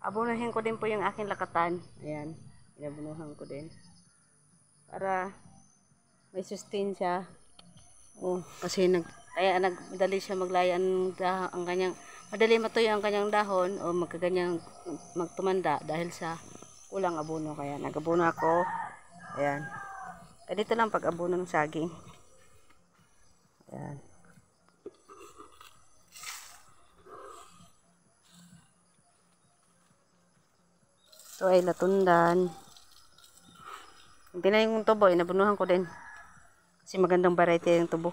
Abunuhin ko din po yung aking lakatan. Ayan, inabunuhan ko din. Para may sustain siya. Oh, kasi nagmadali siya maglayan ang kanyang, madali matuyo ang kanyang dahon o magkaganyang magtumanda dahil sa kulang abono. Kaya nag-abono ako. Ayan. Ganito lang pag-abono ng saging. Ayan. Ito ay latundan. Hindi na yung tubo, inabunuhan ko din. Kasi magandang variety yung tubo.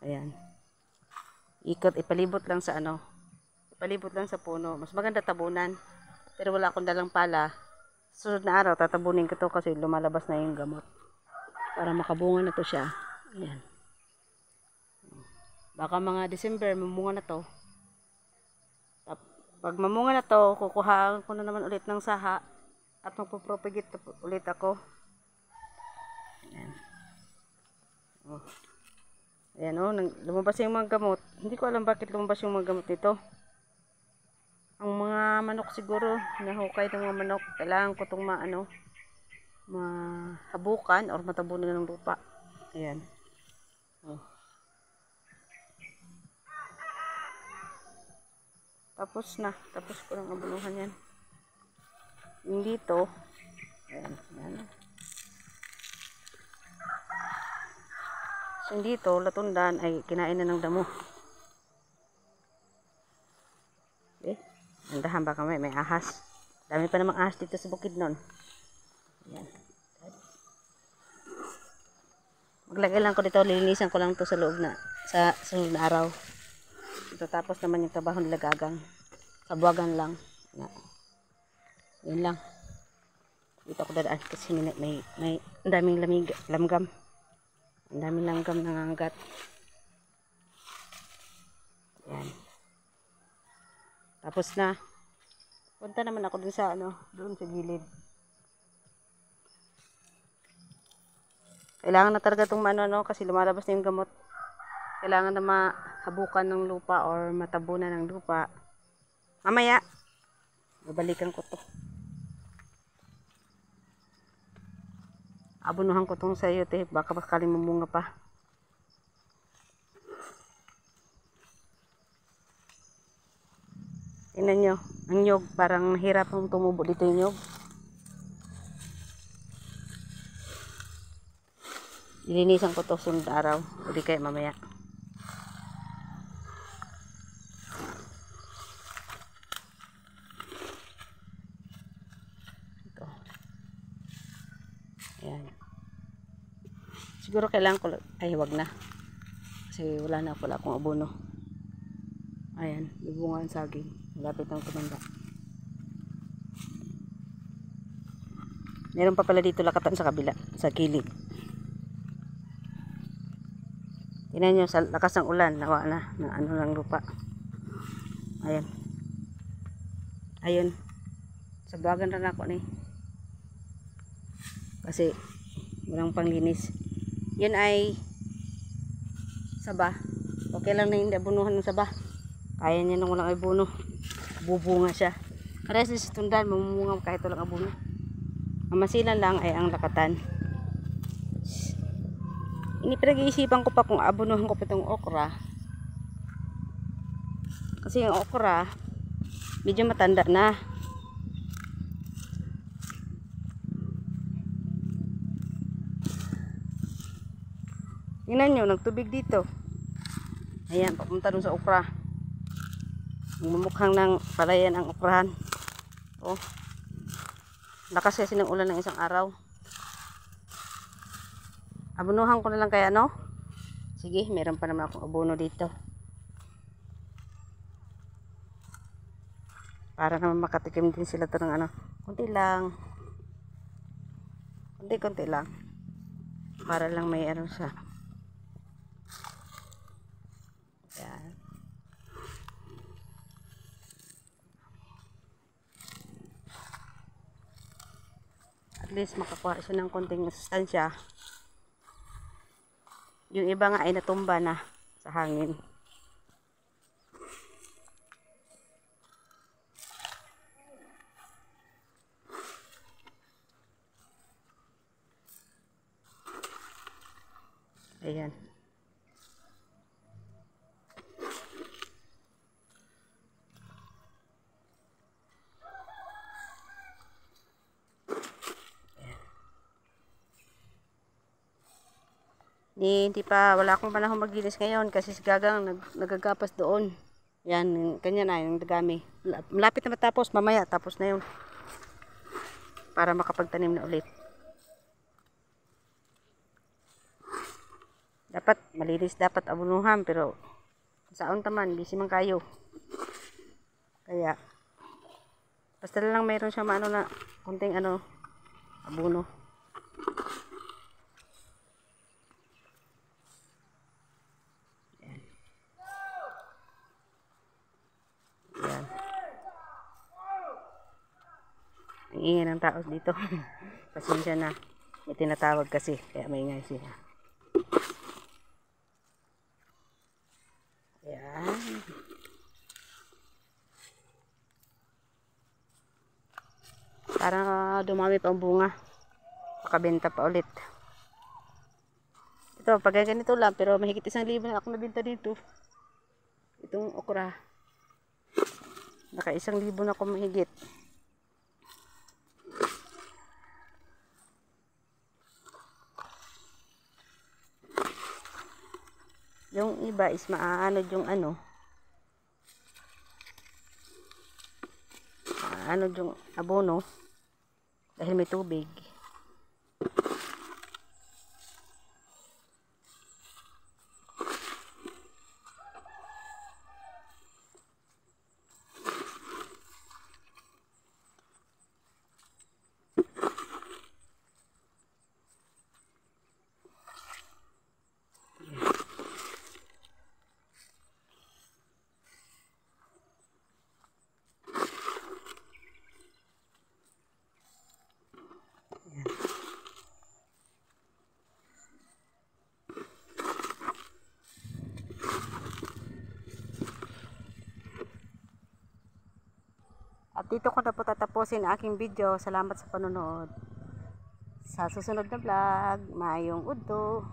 Ayan. Ikot, ipalibot lang sa ano. Ipalibot lang sa puno. Mas maganda tabunan. Pero wala akong dalang pala. Sunod na araw, tatabunin ko to kasi lumalabas na yung gamot. Para makabunga na to siya. Ayan. Baka mga December, mamunga na to. Pag mamunga na to, kukuhaan ko na naman ulit ng saha at magpo-propagate ulit ako. Ayan. Oh. Ayan oh, lumabas yung mga gamot. Hindi ko alam bakit lumabas yung mga gamot nito. Ang mga manok siguro, nahukay ng mga manok, kailangan ko itong mahabukan or matabunan ng lupa. Ayan. Oh. Tapos ko ng abunuhan yan. Yung dito, ayan, ayan. Yung dito, latundan ay kinain na ng damo. Okay? Nandahan baka may ahas. Dami pa namang ahas dito sa bukid nun. Ayan. Maglagay lang ko dito, lilinisan ko lang to sa loob na, sa sunod na araw. Tapos naman yung trabaho nila gagang. Sabuagan lang. Yun lang. Dito ako dadaan kasi may daming lamgam. Ang daming langgam nangangagat. Yan. Tapos na. Punta naman ako dun sa doon sa gilid. Kailangan na talaga itong kasi lumalabas na yung gamot. Kailangan na mahabukan ng lupa or matabunan ng lupa. Mamaya, babalikan ko to. Abunuhan ko tong sayote, baka bakaling mamunga pa. Tingnan nyo, ang nyog, parang mahirap ang tumubo dito yung nyog. Ilinisan ko to sunod araw, o di kaya mamaya. Ito. Ayan. Siguro kailangan ko, ay wag na. Kasi wala akong abono. Ayan, bubunga ang saging. Malapit ang tumanda. Meron pa pala dito lakatan sa kabila, sa gilid. Tingnan nyo, sa lakas ng ulan, nawa na, ng lang lupa. Ayan. Ayun. Sabagan rin ako ni. Kasi, walang panglinis. Yun ay saba. Okay lang na hindi abunuhan ng saba. Kaya niya nang walang abono. Bubunga siya. Kasi sa tundan, mamumunga kahit walang abono. Ang masilan lang ay ang lakatan. Pinag-iisipan ko pa kung abunuhan ko pa itong okra. Kasi yung okra, medyo matanda na. Tingnan nyo, nagtubig dito. Ayan, papunta dun sa okra. Mumukhang ng palayan ang okrahan. Oh. Lakas kasi ng ulan ng isang araw. Abunuhan ko na lang kaya Sige, meron pa naman akong abono dito. Para naman makatikim din sila to ng konti lang. Konti lang. Para lang may siya. Yan. At least makakuha siya ng konting sustansya. Yung iba nga ay natumba na sa hangin. Ayan. Hindi pa, wala akong panahon maglinis ngayon kasi si Gagang nagagapas doon. Yan, kanya na, yung dagami. Malapit na matapos, mamaya, tapos na yun. Para makapagtanim na ulit. Dapat, malinis dapat abunuhan, pero saon taman, busy man kayo. Kaya, basta lang mayroon siya maano na, kunting ano, abuno. Ang ingay ng tao dito. Pasensya na. May tinatawag kasi. Kaya maingay sila. Ayan. Parang dumami pa ang bunga. Makabenta pa ulit. Ito, pag ganito lang. Pero mahigit 1,000 na ako nabenta dito. Itong okra. Naka 1,000 na ako mahigit. Yung iba is maaanod yung ano. Maaanod yung abono. Dahil may tubig. At dito ko na po tatapusin ang aking video. Salamat sa panonood. Sa susunod na vlog, mayong udto.